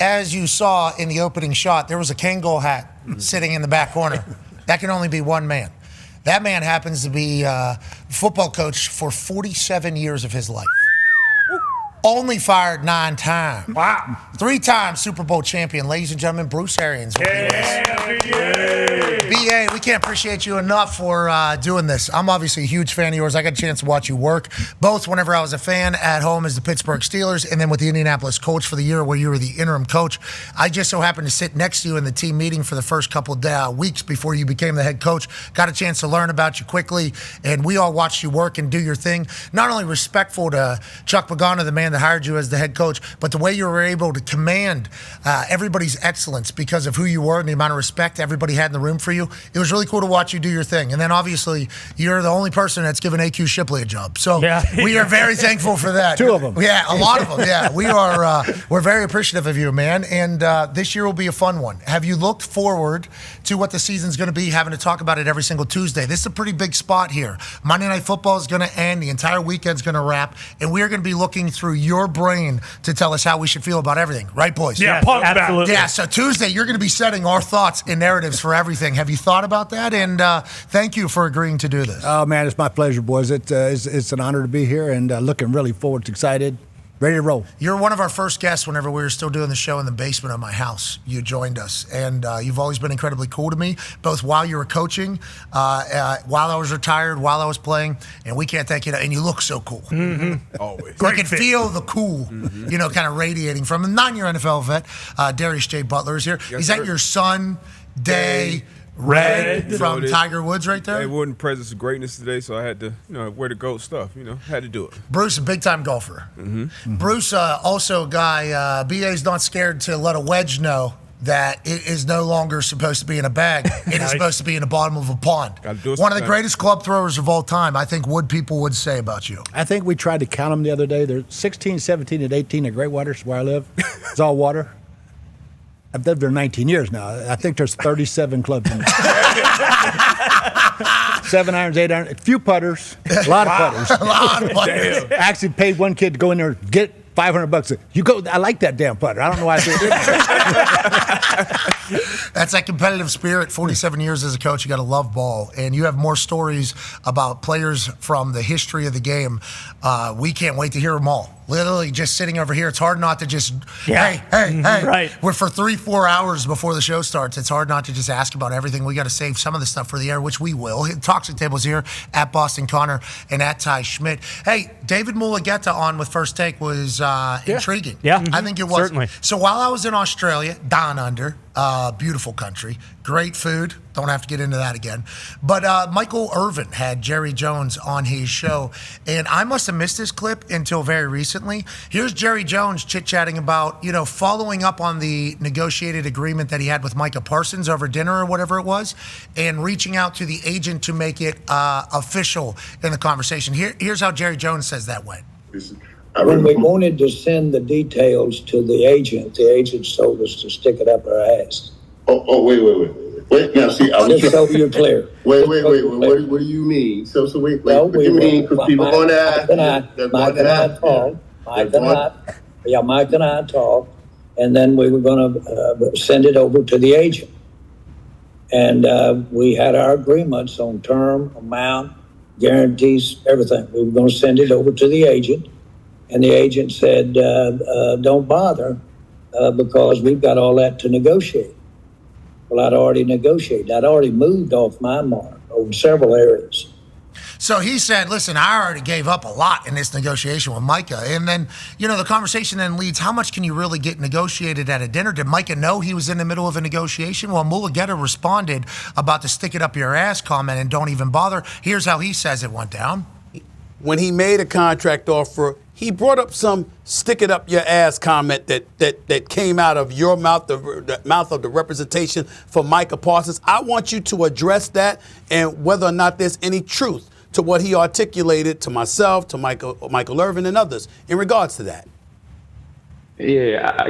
As you saw in the opening shot, there was a Kangol hat sitting in the back corner. That can only be one man. That man happens to be a football coach for 47 years of his life. Only fired 9 times. Wow. 3-time Super Bowl champion. Ladies and gentlemen, Bruce Arians. BA, we can't appreciate you enough for doing this. I'm obviously a huge fan of yours. I got a chance to watch you work, both whenever I was a fan at home as the Pittsburgh Steelers and then with the Indianapolis Colts for the year where you were the interim coach. I just so happened to sit next to you in the team meeting for the first couple of weeks before you became the head coach. Got a chance to learn about you quickly, and we all watched you work and do your thing. Not only respectful to Chuck Pagano, the man that hired you as the head coach, but the way you were able to command everybody's excellence because of who you were and the amount of respect everybody had in the room for you. It was really cool to watch you do your thing. And then obviously you're the only person that's given AQ Shipley a job. So we are very thankful for that. 2 of them. Yeah, a lot of them. Yeah, we're very appreciative of you, man. And this year will be a fun one. Have you looked forward to what the season's going to be, having to talk about it every single Tuesday? This is a pretty big spot here. Monday Night Football is going to end. The entire weekend's going to wrap. And we are going to be looking through your brain to tell us how we should feel about everything. Right, boys? Yeah, absolutely. Yeah, so Tuesday, you're going to be setting our thoughts and narratives for everything. Have you thought about that? And thank you for agreeing to do this. Oh, man, it's my pleasure, boys. It's an honor to be here and looking really forward to excited. Ready to roll. You're one of our first guests whenever we were still doing the show in the basement of my house. You joined us, and you've always been incredibly cool to me, both while you were coaching, while I was retired, while I was playing, and we can't thank you. And you look so cool. Mm-hmm. Always. You can feel the cool, kind of radiating from him. Not your NFL vet, Darius J. Butler is here. Yes, is that sir. your son, Day Red from Tiger Woods right there? They wasn't presence of greatness today, so I had to, wear the GOAT stuff. Had to do it. Bruce, a big-time golfer. Mm-hmm. Bruce, also a guy, BA's not scared to let a wedge know that it is no longer supposed to be in a bag. It is supposed to be in the bottom of a pond. One of the greatest club throwers of all time, I think people would say about you. I think we tried to count them the other day. They're 16, 17, and 18 at Great Waters, where I live. It's all water. I've lived there 19 years now. I think there's 37 clubs in there. 7 irons, 8 irons, a few putters, a lot of putters. A lot of putters. I actually paid one kid to go in there and get $500. You go. I like that damn putter. I don't know why I did it. That's that competitive spirit. 47 years as a coach, you got to love ball, and you have more stories about players from the history of the game. We can't wait to hear them all. Literally just sitting over here, it's hard not to just, hey. Right. We're for 3-4 hours before the show starts. It's hard not to just ask about everything. We got to save some of the stuff for the air, which we will. Toxic Table's here at Boston Connor and at Ty Schmidt. Hey, David Mulugeta on with First Take was intriguing. Yeah. I think it was. Certainly. So while I was in Australia, down under, beautiful country, great food. Don't have to get into that again. But Michael Irvin had Jerry Jones on his show, and I must have missed this clip until very recently. Here's Jerry Jones chit-chatting about, following up on the negotiated agreement that he had with Micah Parsons over dinner or whatever it was, and reaching out to the agent to make it official in the conversation. Here's how Jerry Jones says that went. When we wanted to send the details to the agent told us to stick it up our ass. Oh, wait. Now, see, I was just so you're clear. Wait. What do you mean? So wait. What do you mean? Because people on that. Mike and I talked, and then we were going to send it over to the agent. And we had our agreements on term, amount, guarantees, everything. We were going to send it over to the agent. And the agent said, don't bother because we've got all that to negotiate. Well, I'd already negotiated. I'd already moved off my mark over several areas. So he said, listen, I already gave up a lot in this negotiation with Micah. And then, the conversation then leads, how much can you really get negotiated at a dinner? Did Micah know he was in the middle of a negotiation? Well, Mulugeta responded about the stick it up your ass comment and don't even bother. Here's how he says it went down. When he made a contract offer, he brought up some stick it up your ass comment that came out of your mouth, the mouth of the representation for Micah Parsons. I want you to address that and whether or not there's any truth to what he articulated to myself, to Michael Irvin and others in regards to that. Yeah,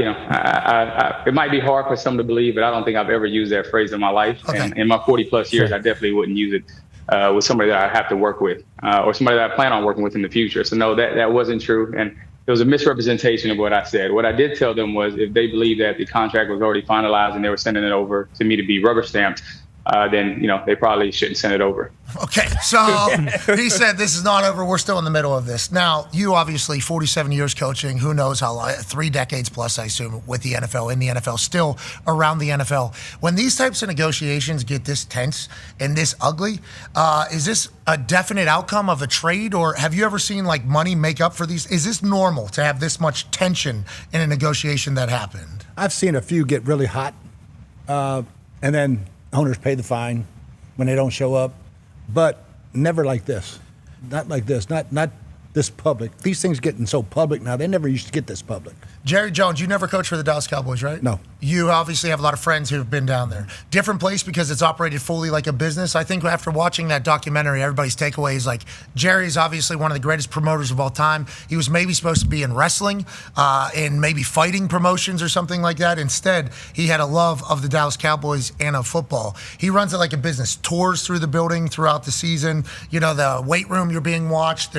it might be hard for some to believe, but I don't think I've ever used that phrase in my life. Okay. And in my 40 plus years, I definitely wouldn't use it with somebody that I have to work with or somebody that I plan on working with in the future. So no, that wasn't true. And it was a misrepresentation of what I said. What I did tell them was if they believed that the contract was already finalized and they were sending it over to me to be rubber stamped, then they probably shouldn't send it over. Okay, so he said this is not over. We're still in the middle of this. Now, you obviously 47 years coaching. Who knows how long? 3 decades plus, I assume, with the NFL, in the NFL, still around the NFL. When these types of negotiations get this tense and this ugly, is this a definite outcome of a trade, or have you ever seen like money make up for these? Is this normal to have this much tension in a negotiation that happened? I've seen a few get really hot, and then owners pay the fine when they don't show up, but never like this. Not like this. Not this public. These things getting so public now. They never used to get this public. Jerry Jones, you never coached for the Dallas Cowboys, right? No. You obviously have a lot of friends who've been down there. Different place because it's operated fully like a business. I think after watching that documentary, everybody's takeaway is like, Jerry's obviously one of the greatest promoters of all time. He was maybe supposed to be in wrestling and maybe fighting promotions or something like that. Instead, he had a love of the Dallas Cowboys and of football. He runs it like a business, tours through the building throughout the season. The weight room, you're being watched.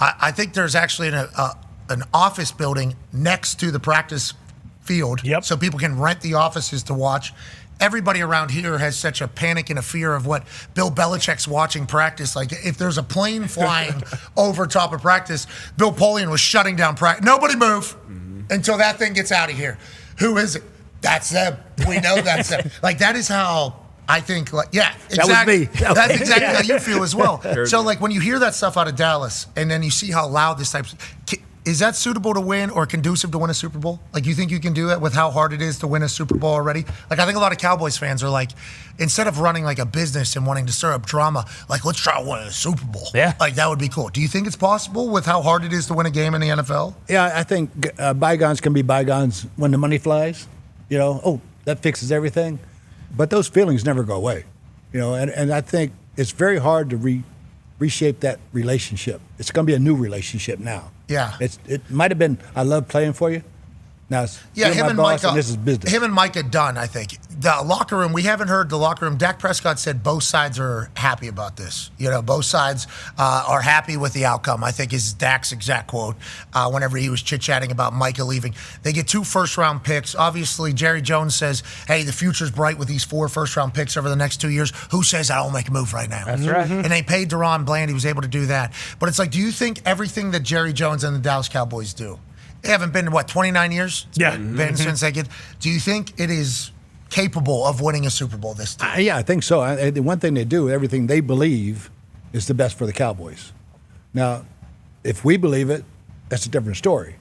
I think there's actually an office building next to the practice field, so people can rent the offices to watch. Everybody around here has such a panic and a fear of what Bill Belichick's watching practice. Like, if there's a plane flying over top of practice, Bill Polian was shutting down practice. Nobody move until that thing gets out of here. Who is it? That's them. We know that's them. Like, that is how I think, exactly. That was me. That's exactly how you feel as well. So, like, when you hear that stuff out of Dallas and then you see how loud this type of... Is that suitable to win or conducive to win a Super Bowl? Like, you think you can do that with how hard it is to win a Super Bowl already? Like, I think a lot of Cowboys fans are like, instead of running like a business and wanting to stir up drama, like, let's try to win a Super Bowl. Yeah. Like, that would be cool. Do you think it's possible with how hard it is to win a game in the NFL? Yeah, I think bygones can be bygones when the money flies. That fixes everything. But those feelings never go away. And I think it's very hard to reshape that relationship. It's going to be a new relationship now. Yeah. It might have been, I love playing for you. Now, him and boss, Micah. and this is business. Him and Micah done, I think. The locker room, we haven't heard the locker room. Dak Prescott said both sides are happy about this. Both sides are happy with the outcome, I think is Dak's exact quote whenever he was chit-chatting about Micah leaving. They get 2 first-round picks. Obviously, Jerry Jones says, hey, the future's bright with these 4 first-round picks over the next 2 years. Who says I don't make a move right now? That's right. And they paid Deron Bland. He was able to do that. But it's like, do you think everything that Jerry Jones and the Dallas Cowboys do, they haven't been, 29 years? Yeah. Been since they get. Do you think it is capable of winning a Super Bowl this time? Yeah, I think so. The one thing they do, everything they believe is the best for the Cowboys. Now, if we believe it, that's a different story.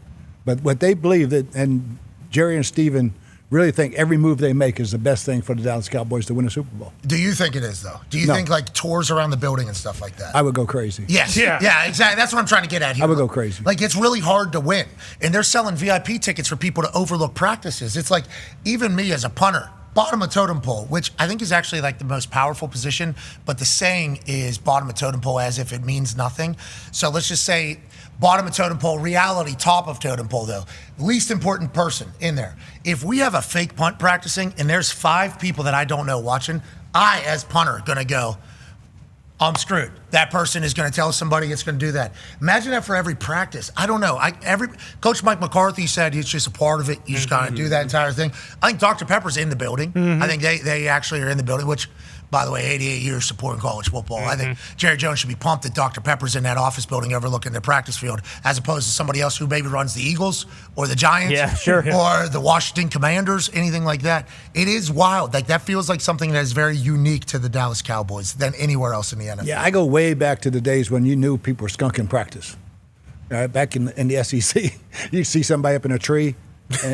But what they believe, and Jerry and Steven really think every move they make is the best thing for the Dallas Cowboys to win a Super Bowl. Do you think it is, though? Do you think, like, tours around the building and stuff like that? I would go crazy. Yes. Yeah. Yeah, exactly. That's what I'm trying to get at here. I would go crazy. Like, it's really hard to win. And they're selling VIP tickets for people to overlook practices. It's like, even me as a punter, bottom of totem pole, which I think is actually like the most powerful position, but the saying is bottom of totem pole as if it means nothing. So let's just say bottom of totem pole, reality, top of totem pole, though. Least important person in there. If we have a fake punt practicing and there's 5 people that I don't know watching, I, as punter, going to go, I'm screwed. That person is going to tell somebody it's going to do that. Imagine that for every practice. I don't know. Coach Mike McCarthy said it's just a part of it. You just got to do that entire thing. I think Dr. Pepper's in the building. I think they actually are in the building, which, by the way, 88 years supporting college football. I think Jerry Jones should be pumped that Dr. Pepper's in that office building overlooking the practice field, as opposed to somebody else who maybe runs the Eagles or the Giants or the Washington Commanders, anything like that. It is wild. Like, that feels like something that is very unique to the Dallas Cowboys than anywhere else in the NFL. Yeah, I go way back to the days when you knew people were skunking practice. Back in the SEC, you'd see somebody up in a tree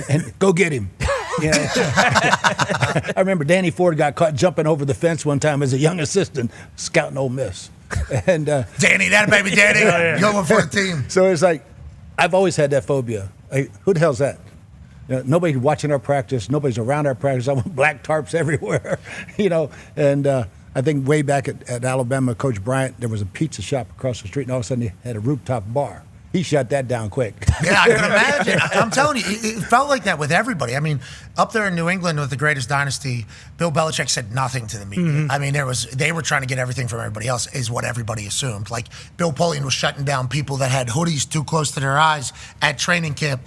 and go get him. I remember Danny Ford got caught jumping over the fence one time as a young assistant scouting Ole Miss. And Danny, that baby Danny, going for the team. So it's like, I've always had that phobia. Like, who the hell's that? Nobody's watching our practice. Nobody's around our practice. I want black tarps everywhere, And I think way back at Alabama, Coach Bryant, there was a pizza shop across the street, and all of a sudden he had a rooftop bar. he shut that down quick. Yeah, I can imagine. I'm telling you, it felt like that with everybody. I mean, up there in New England with the greatest dynasty, Bill Belichick said nothing to the media. Mm-hmm. I mean, they were trying to get everything from everybody else, is what everybody assumed. Like Bill Polian was shutting down people that had hoodies too close to their eyes at training camp.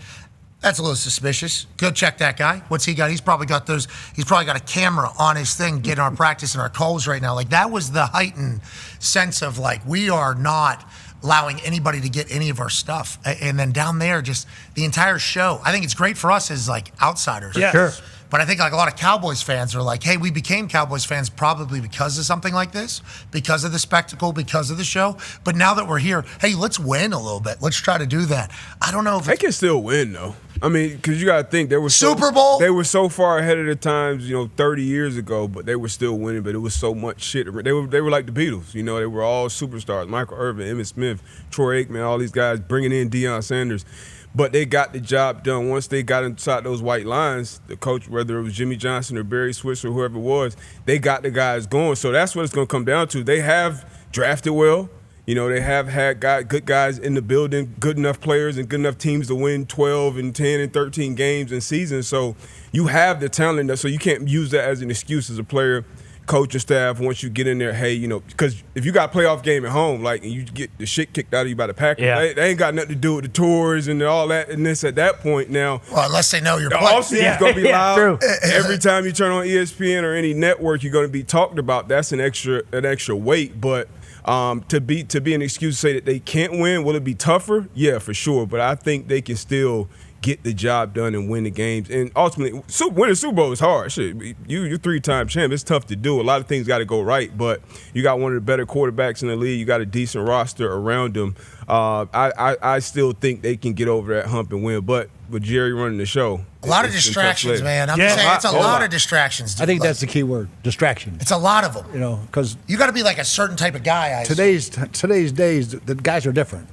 That's a little suspicious. Go check that guy. What's he got? He's probably got a camera on his thing getting our practice and our calls right now. Like that was the heightened sense of like, we are not allowing anybody to get any of our stuff. And then down there, just the entire show. I think it's great for us as like outsiders. Yeah. Sure. But I think like a lot of Cowboys fans are like, hey, we became Cowboys fans probably because of something like this, because of the spectacle, because of the show. But now that we're here, hey, let's win a little bit. Let's try to do that. I don't know if they can still win though. I mean, because you got to think they were Super Bowl. They were so far ahead of the times, 30 years ago, but they were still winning. But it was so much shit. They were like the Beatles. They were all superstars: Michael Irvin, Emmitt Smith, Troy Aikman, all these guys, bringing in Deion Sanders. But they got the job done. Once they got inside those white lines, the coach, whether it was Jimmy Johnson or Barry Switzer or whoever it was, they got the guys going. So that's what it's going to come down to. They have drafted well. They have had good guys in the building, good enough players and good enough teams to win 12 and 10 and 13 games in seasons. So you have the talent, so you can't use that as an excuse as a player, coach, and staff once you get in there. Hey, because if you got a playoff game at home, like, and you get the shit kicked out of you by the Packers, they ain't got nothing to do with the tours and all that. And this at that point now. Well, unless they know you're the playing. offseason's going to be loud. True. Every time you turn on ESPN or any network, you're going to be talked about. That's an extra weight, but. To be an excuse to say that they can't win, will it be tougher? Yeah, for sure. But I think they can still get the job done and win the games. And ultimately, winning the Super Bowl is hard. Shit, you're three-time champ. It's tough to do. A lot of things got to go right. But you got one of the better quarterbacks in the league. You got a decent roster around them. I still think they can get over that hump and win. But with Jerry running the show, a lot of distractions, man. I'm just saying, it's a lot of distractions. Dude. I think that's the key word: distraction. It's a lot of them. Because you got to be like a certain type of guy. Today's days, the guys are different.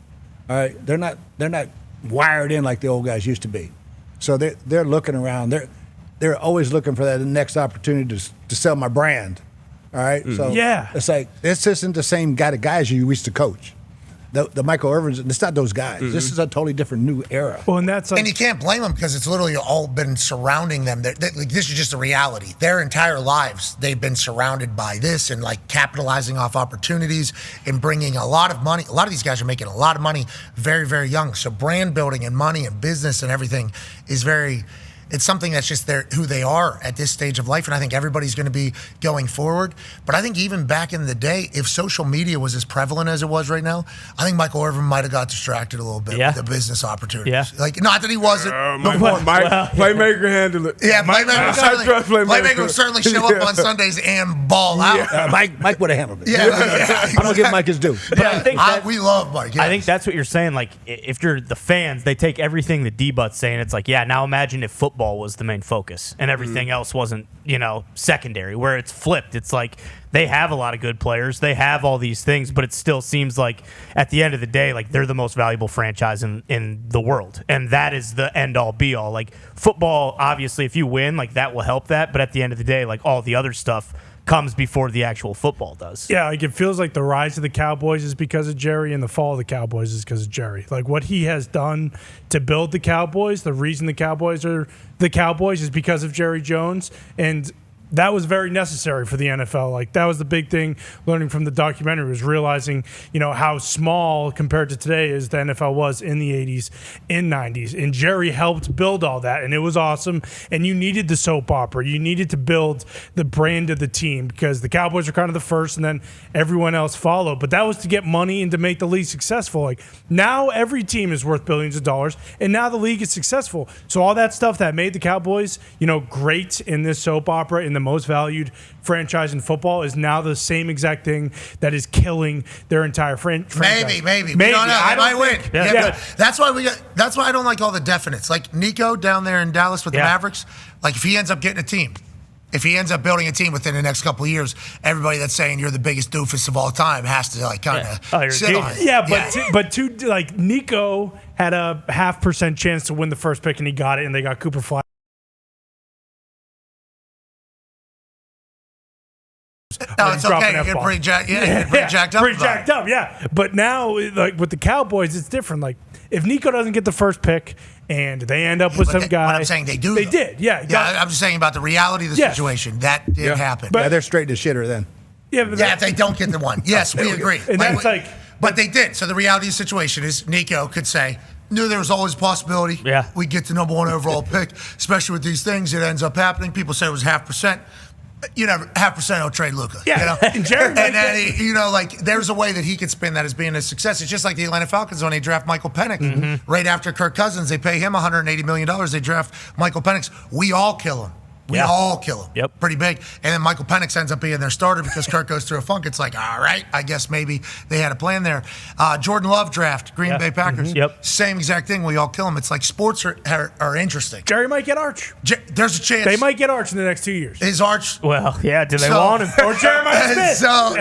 All right, they're not wired in like the old guys used to be. So they're looking around. They're always looking for that next opportunity to sell my brand. All right, so it's like this isn't the same guys you used to coach. The Michael Irvins, it's not those guys. Mm-hmm. This is a totally different new era. Well, and you can't blame them because it's literally all been surrounding them. Like, this is just a reality. Their entire lives, they've been surrounded by this and like capitalizing off opportunities and bringing a lot of money. A lot of these guys are making a lot of money very, very young. So brand building and money and business and everything is it's something that's just who they are at this stage of life, and I think everybody's going to be going forward. But I think even back in the day, if social media was as prevalent as it was right now, I think Michael Irvin might have got distracted a little bit with the business opportunities. Yeah. Like, not that he wasn't. Playmaker handle it. Yeah, Playmaker would certainly show up on Sundays and ball out. Mike would have handled it. Yeah. I'm going to give Mike his due. But I think we love Mike. Yes. I think that's what you're saying. Like, if you're the fans, they take everything the D-But's saying. It's like, now imagine if football was the main focus and everything else wasn't, secondary, where it's flipped. It's like they have a lot of good players. They have all these things, but it still seems like at the end of the day, like they're the most valuable franchise in the world. And that is the end all be all. Like football, obviously, if you win, like that will help that. But at the end of the day, like all the other stuff comes before the actual football does. Yeah, like it feels like the rise of the Cowboys is because of Jerry and the fall of the Cowboys is because of Jerry. Like what he has done to build the Cowboys, the reason the Cowboys are the Cowboys is because of Jerry Jones, and that was very necessary for the NFL. Like that was the big thing learning from the documentary was realizing, how small compared to today as the NFL was in the 80s and 90s. And Jerry helped build all that, and it was awesome. And you needed the soap opera. You needed to build the brand of the team because the Cowboys were kind of the first and then everyone else followed. But that was to get money and to make the league successful. Like now every team is worth billions of dollars, and now the league is successful. So all that stuff that made the Cowboys, great in this soap opera, in the most valued franchise in football, is now the same exact thing that is killing their entire franchise. Maybe. We don't know. They might win. Yeah. That's why I don't like all the definites. Like Nico down there in Dallas with the Mavericks. Like if he ends up getting a team, if he ends up building a team within the next couple of years, everybody that's saying you're the biggest doofus of all time has to like kind of sit on it. Yeah, but Nico had a 0.5% chance to win the first pick and he got it, and they got Cooper Fly. No, it's okay. You're getting pretty jacked up. Pretty jacked up, yeah. But now, like with the Cowboys, it's different. Like if Nico doesn't get the first pick and they end up with some guy. What I'm saying, they do. They though. did, yeah. Yeah, I'm just saying about the reality of the situation. That did happen. But they're straight to shitter then. Yeah, but if they don't get the one. Yes, we agree. And that's like. But they did. So the reality of the situation is Nico could say, knew there was always a possibility. Yeah. We get the number 1 overall pick, especially with these things. It ends up happening. People say it was 0.5%. You know, 0.5% will trade Luka. Yeah. You know? And Jerry and then, like, there's a way that he could spin that as being a success. It's just like the Atlanta Falcons when they draft Michael Penix. Right after Kirk Cousins, they pay him $180 million. They draft Michael Penix. We all kill him. We all kill him. Yep. Pretty big. And then Michael Penix ends up being their starter because Kirk goes through a funk. It's like, all right, I guess maybe they had a plan there. Jordan Love draft, Green Bay Packers. Yep. Same exact thing. We all kill him. It's like sports are interesting. Jerry might get Arch. There's a chance. They might get Arch in the next 2 years. His Arch. Well, yeah. Do they want him? Or Jeremiah Smith. So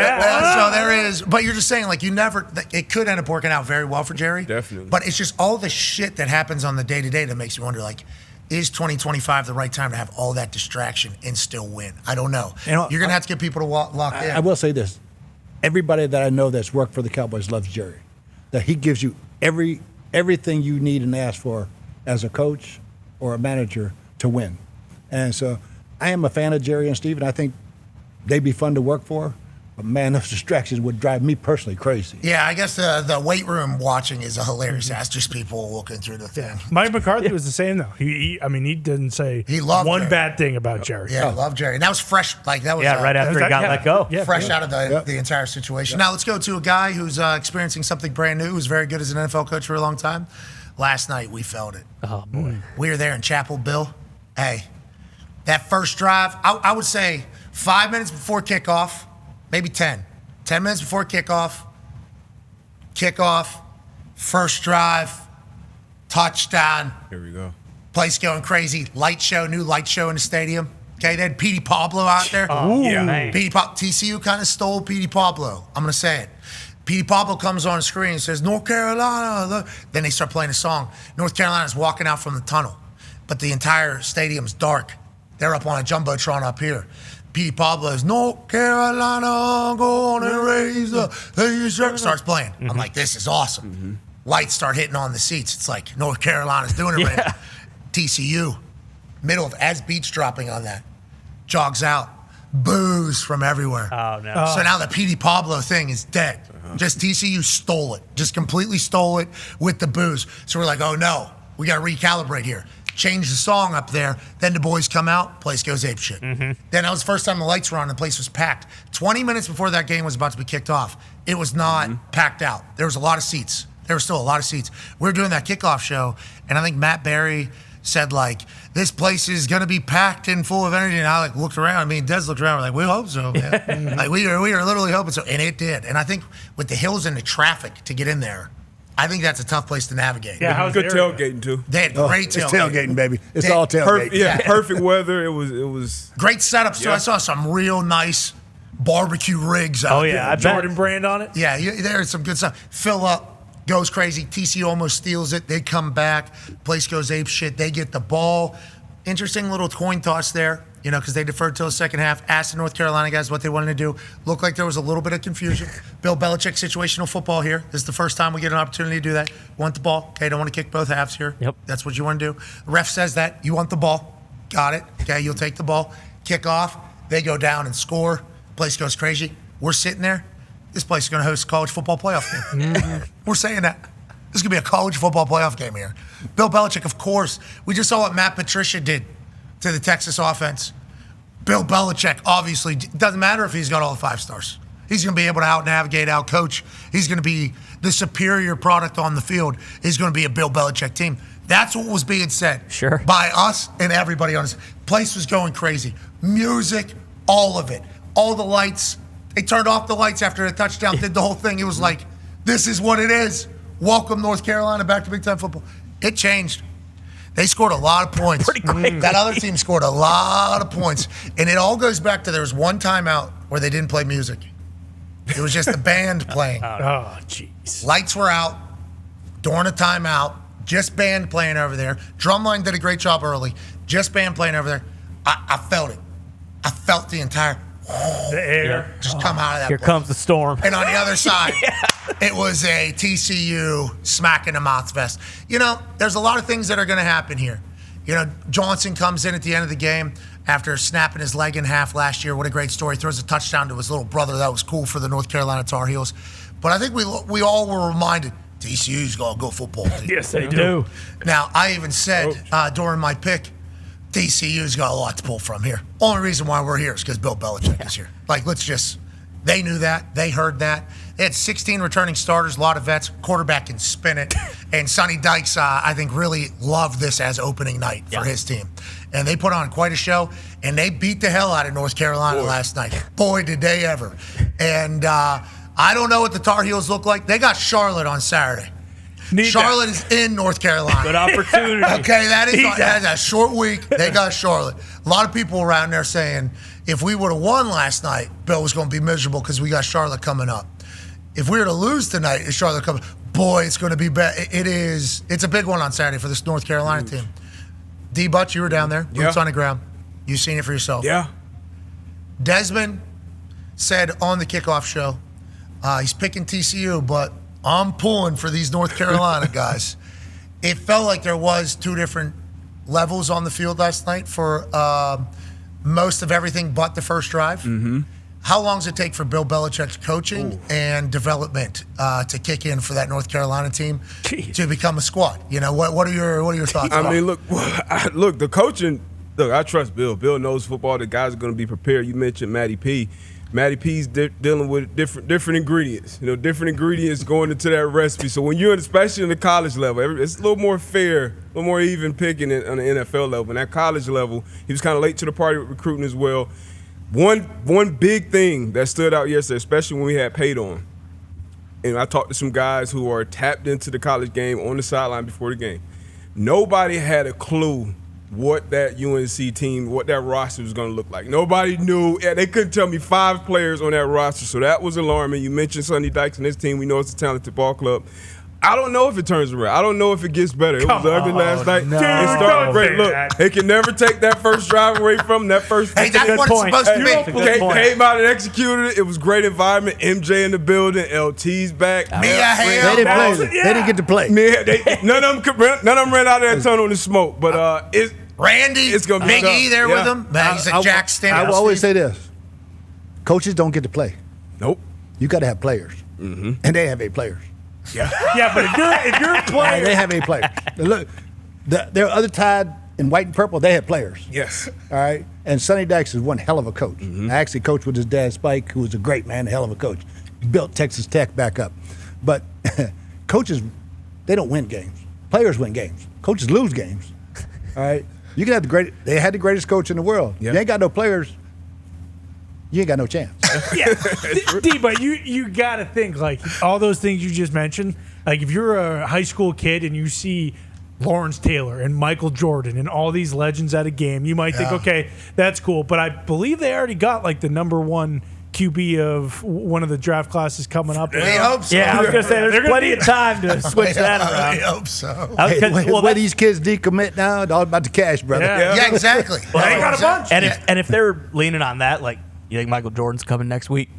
there is. But you're just saying, like, it could end up working out very well for Jerry. Definitely. But it's just all the shit that happens on the day-to-day that makes me wonder, like, is 2025 the right time to have all that distraction and still win? I don't know. You're going to have to get people to lock in. I will say this. Everybody that I know that's worked for the Cowboys loves Jerry. That he gives you everything you need and ask for as a coach or a manager to win. And so I am a fan of Jerry and Steve, and I think they'd be fun to work for. But, man, those distractions would drive me personally crazy. Yeah, I guess the weight room watching is a hilarious. That's just people looking through the thing. Mike McCarthy was the same, though. He didn't say He loved one Jerry. bad thing about Jerry. Yeah, I love Jerry. And that was fresh. Like, that was right after he got let go. fresh out of the entire situation. Now, let's go to a guy who's experiencing something brand new, who's very good as an NFL coach for a long time. Last night, we felt it. Oh, boy. We were there in Chapel Bill. Hey, that first drive, I would say 5 minutes before kickoff, maybe 10. 10 minutes before kickoff, first drive, touchdown. Here we go. Place going crazy. New light show in the stadium. Okay, they had Petey Pablo out there. Man. TCU kind of stole Petey Pablo. I'm going to say it. Petey Pablo comes on the screen and says, North Carolina. Then they start playing a song. North Carolina's walking out from the tunnel, but the entire stadium's dark. They're up on a jumbotron up here. Petey Pablo's North Carolina, going to raise the starts playing. I'm like, this is awesome. Lights start hitting on the seats. It's like North Carolina's doing it right now. TCU, middle of as beats dropping on that, jogs out, boos from everywhere. Oh, no. So now the Petey Pablo thing is dead. Just TCU stole it, just completely stole it with the boos. So we're like, oh no, we got to recalibrate here. Change the song up there. Then the boys come out, place goes apeshit. Then that was the first time the lights were on, the place was packed. 20 minutes before that game was about to be kicked off, it was not packed out. There was a lot of seats. There were still a lot of seats. We were doing that kickoff show, and I think Matt Berry said, like, this place is going to be packed and full of energy. And I, like, looked around. Des looked around. We're like, we hope so, man. Like, we are literally hoping so. And it did. And I think with the hills and the traffic to get in there, I think that's a tough place to navigate. Yeah, how's Good the area? tailgating too. They had great It's tailgating, baby. It's all tailgating. Perfect weather. It was Great setups, too. I saw some real nice barbecue rigs out there. I bet. Jordan brand on it. Yeah, there's some good stuff. Fill up, goes crazy. TCU almost steals it. They come back. Place goes ape shit. They get the ball. Interesting little coin toss there, because they deferred till the second half. Asked the North Carolina guys what they wanted to do. Looked like there was a little bit of confusion. Bill Belichick situational football here. This is the first time we get an opportunity to do that. Want the ball. Okay, don't want to kick both halves here. Yep. That's what you want to do. The ref says that. You want the ball. Got it. Okay, you'll take the ball. Kick off. They go down and score. Place goes crazy. We're sitting there. This place is going to host a college football playoff game. We're saying that. This is going to be a college football playoff game here. Bill Belichick, of course. We just saw what Matt Patricia did to the Texas offense. Bill Belichick, obviously, doesn't matter if he's got all the 5 stars. He's going to be able to out-navigate, out-coach. He's going to be the superior product on the field. He's going to be a Bill Belichick team. That's what was being said by us and everybody on this. Place was going crazy. Music, all of it. All the lights. They turned off the lights after the touchdown, did the whole thing. It was like, this is what it is. Welcome North Carolina back to Big Time football. It changed. They scored a lot of points. Pretty quick. That other team scored a lot of points. And it all goes back to there was one timeout where they didn't play music. It was just the band playing. Oh, jeez. Lights were out during a timeout. Just band playing over there. Drumline did a great job early. Just band playing over there. I felt it. I felt the entire The air. just come out of that Here place. comes the storm. And on the other side, it was a TCU smack in the mouth fest. You know, there's a lot of things that are going to happen here. You know, Johnson comes in at the end of the game after snapping his leg in half last year. What a great story. Throws a touchdown to his little brother. That was cool for the North Carolina Tar Heels. But I think we all were reminded, TCU's got a good football team. Yes, they do. Now, I even said during my pick, TCU's got a lot to pull from here. Only reason why we're here is because Bill Belichick is here. Like, they knew that. They heard that. They had 16 returning starters, a lot of vets. Quarterback can spin it. And Sonny Dykes, I think, really loved this as opening night for his team. And they put on quite a show, and they beat the hell out of North Carolina last night. Boy, did they ever. And I don't know what the Tar Heels look like. They got Charlotte on Saturday. Charlotte is in North Carolina. Good opportunity. Okay, that is a short week. They got Charlotte. A lot of people around there saying, if we would have won last night, Bill was going to be miserable because we got Charlotte coming up. If we were to lose tonight, is Charlotte coming? Boy, it's going to be bad. It's a big one on Saturday for this North Carolina team. D-Butch, you were down there. Boots on the ground. You've seen it for yourself. Yeah. Desmond said on the kickoff show, he's picking TCU, but I'm pulling for these North Carolina guys. It felt like there was two different levels on the field last night for most of everything but the first drive. Mm-hmm. How long does it take for Bill Belichick's coaching and development to kick in for that North Carolina team to become a squad? You know, what are your thoughts? I mean, look, the coaching. Look, I trust Bill. Bill knows football. The guys are going to be prepared. You mentioned Matty P. Matty P's dealing with different ingredients. You know, different ingredients going into that recipe. So when you're especially in the college level, it's a little more fair, a little more even picking on the NFL level. And at college level, he was kind of late to the party with recruiting as well. One big thing that stood out yesterday, especially when we had Pate on, and I talked to some guys who are tapped into the college game on the sideline before the game. Nobody had a clue what that UNC team, what that roster was going to look like. Nobody knew. They couldn't tell me 5 players on that roster, so that was alarming. You mentioned Sonny Dykes and his team. We know it's a talented ball club. I don't know if it turns around. I don't know if it gets better. It was ugly last night. No. It started great. Look, they can never take that first drive away from them. That first. Hey, that's what it's supposed to be. Came out and executed it. It was great environment. MJ in the building. LT's back. They didn't play. They didn't get to play. None of them ran out of that tunnel in the smoke. But Randy, it's gonna be Big tough. E there with him. He's a Jack Stamp. I will always say this: coaches don't get to play. Nope. You got to have players, and they have 8 players. Yeah, but if you're a player, They have 8 players. Look, their other side in white and purple, they had players. Yes. All right. And Sonny Dykes is one hell of a coach. I actually coached with his dad, Spike, who was a great man, a hell of a coach. Built Texas Tech back up. But coaches, they don't win games. Players win games. Coaches lose games. All right. You can have they had the greatest coach in the world. Yeah. You ain't got no players, you ain't got no chance. yeah, D, but you got to think, like, all those things you just mentioned, like, if you're a high school kid and you see Lawrence Taylor and Michael Jordan and all these legends at a game, you might think, okay, that's cool. But I believe they already got, like, the number 1 QB of one of the draft classes coming up. We hope so. Yeah, I was going to say, there's plenty of time to switch that around. I hope so. Where these kids decommit now, it's all about the cash, brother. Yeah, exactly. Well, they got a bunch. And if they're leaning on that, like, you think Michael Jordan's coming next week?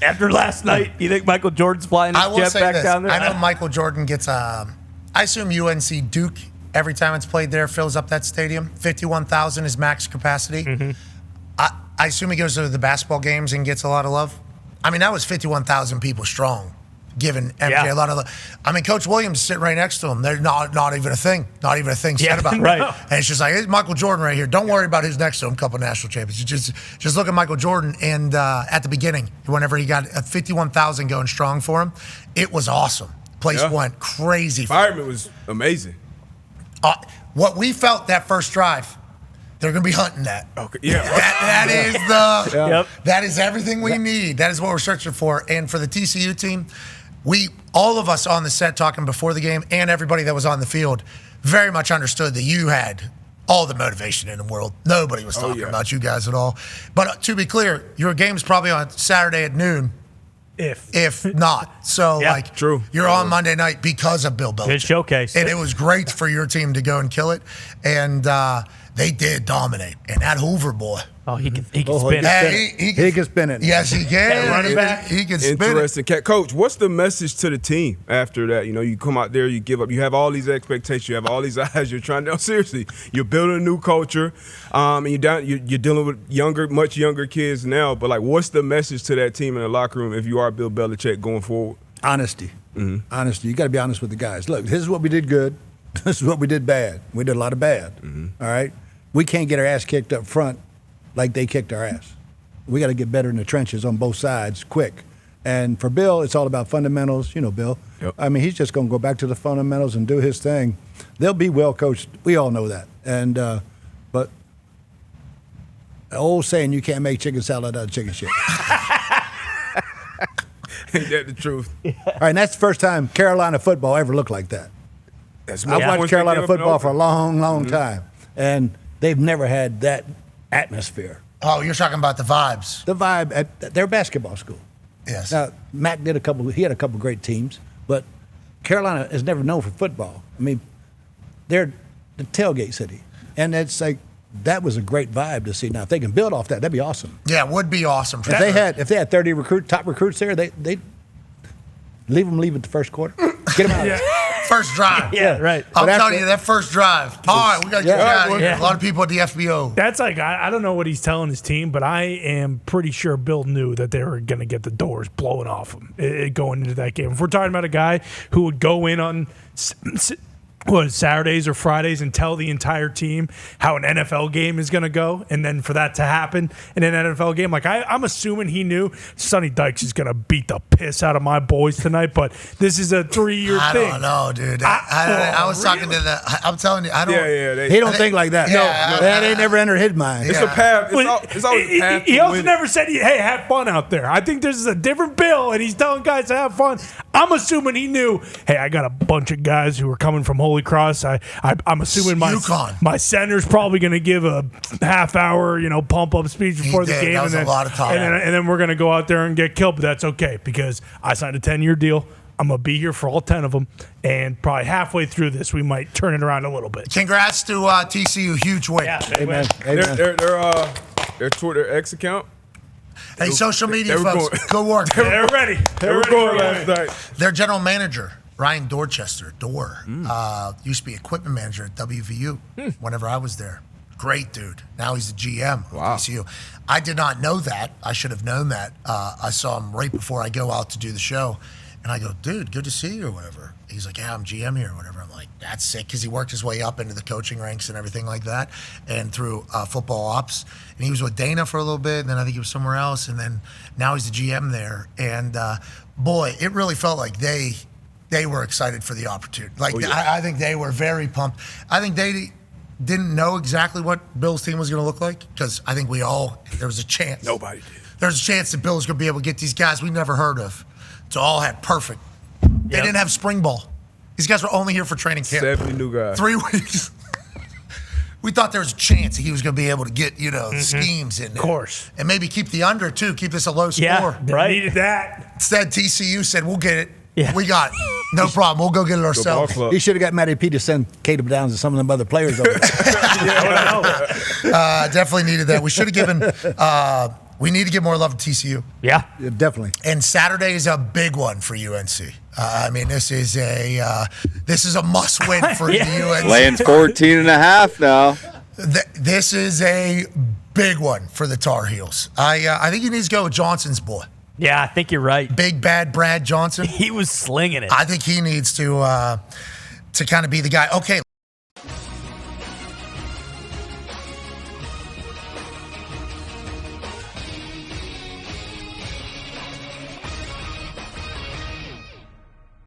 After last night, you think Michael Jordan's flying his jet back down there? I know Michael Jordan gets, I assume UNC Duke, every time it's played there, fills up that stadium. 51,000 is max capacity. Mm-hmm. I assume he goes to the basketball games and gets a lot of love. I mean, that was 51,000 people strong, giving MJ a lot of love. I mean, Coach Williams is sitting right next to him. They're not even a thing. Not even a thing said about him. Right. And it's just like, it's Michael Jordan right here. Don't worry about who's next to him, couple national champions. Just look at Michael Jordan. And at the beginning, whenever he got 51,000 going strong for him, it was awesome. Place went crazy. Environment was amazing. What we felt that first drive, they're going to be hunting that. Okay. Yeah. That is everything we need. That is what we're searching for. And for the TCU team, all of us on the set talking before the game and everybody that was on the field very much understood that you had all the motivation in the world. Nobody was talking about you guys at all. But to be clear, your game is probably on Saturday at noon. If not. So, true. You're on Monday night because of Bill Belichick. Good showcase. And it was great for your team to go and kill it. And they did dominate. And that Hoover boy. Oh, he can spin it. Hey, He can spin it. Yes, he can. Running back. He can spin it. Interesting. Coach, what's the message to the team after that? You know, you come out there, you give up. You have all these expectations. You have all these eyes. You're trying to – no, seriously. You're building a new culture, and you're dealing with much younger kids now. But, like, what's the message to that team in the locker room if you are Bill Belichick going forward? Honesty. Honesty. You got to be honest with the guys. Look, this is what we did good. This is what we did bad. We did a lot of bad. All right? We can't get our ass kicked up front like they kicked our ass. We got to get better in the trenches on both sides quick. And for Bill, it's all about fundamentals. You know, Bill. Yep. I mean, he's just going to go back to the fundamentals and do his thing. They'll be well coached. We all know that. And but the old saying, you can't make chicken salad out of chicken shit. Ain't that the truth? All right, and that's the first time Carolina football ever looked like that. I've watched Carolina football for a long, long time, and they've never had that atmosphere. Oh, you're talking about the vibes. The vibe at their basketball school. Yes. Now, Mac he had a couple great teams, but Carolina is never known for football. I mean, they're the tailgate city, and it's like that was a great vibe to see. Now, if they can build off that, that'd be awesome. Yeah, it would be awesome. If they had 30 top recruits there, they leave at the first quarter. Get them out. Yeah. First drive. Yeah, right. I'm telling you, that first drive. All right, we got to get out of here. Yeah. A lot of people at the FBO. That's like, I don't know what he's telling his team, but I am pretty sure Bill knew that they were going to get the doors blowing off him going into that game. If we're talking about a guy who would go in on Saturdays or Fridays and tell the entire team how an NFL game is going to go, and then for that to happen in an NFL game, like I'm assuming he knew Sonny Dykes is going to beat the piss out of my boys tonight, but this is a 3-year thing. I don't know, dude. I was talking to I'm telling you, I don't. Yeah. He don't think like that. Yeah, that ain't never entered his mind. It's a path. It's always a path. He also never said, "Hey, have fun out there." I think this is a different Bill, and he's telling guys to have fun. I'm assuming he knew. Hey, I got a bunch of guys who are coming from Holy Cross. I'm assuming my center's probably going to give a half-hour, pump up speech before the game, That was a lot of time. and then we're going to go out there and get killed. But that's okay because I signed a 10-year deal. I'm going to be here for all 10 of them, and probably halfway through this, we might turn it around a little bit. Congrats to TCU, huge win. Yeah, Amen. Their Twitter X account. Hey, social media folks, go work. They're ready. They were going last night. Their general manager, Ryan Dorchester, used to be equipment manager at WVU whenever I was there. Great dude. Now he's the GM of TCU. I did not know that. I should have known that. I saw him right before I go out to do the show. And I go, dude, good to see you or whatever. He's like, yeah, I'm GM here or whatever. I'm like, that's sick, because he worked his way up into the coaching ranks and everything like that, and through football ops. And he was with Dana for a little bit, and then I think he was somewhere else, and then now he's the GM there. And boy, it really felt like they were excited for the opportunity. Like, I think they were very pumped. I think they didn't know exactly what Bill's team was going to look like, because I think there was a chance. Nobody did. There was a chance that Bill was going to be able to get these guys we never heard of to all have perfect. They didn't have spring ball. These guys were only here for training camp. 70 new guys. 3 weeks. We thought there was a chance he was going to be able to get, schemes in there. Of course. And maybe keep the under, too. Keep this a low score. Yeah, right. Needed that. Instead, TCU said, we'll get it. Yeah. We got it. No problem. We'll go get it ourselves. He should have got Matty P to send Caleb Downs and some of them other players over. Definitely needed that. We should have given we need to give more love to TCU. Yeah. Definitely. And Saturday is a big one for UNC. This is a must win for the UNC. Laying 14.5 now. This is a big one for the Tar Heels. I think he needs to go with Johnson's boy. Yeah, I think you're right. Big bad Brad Johnson. He was slinging it. I think he needs to kind of be the guy. Okay.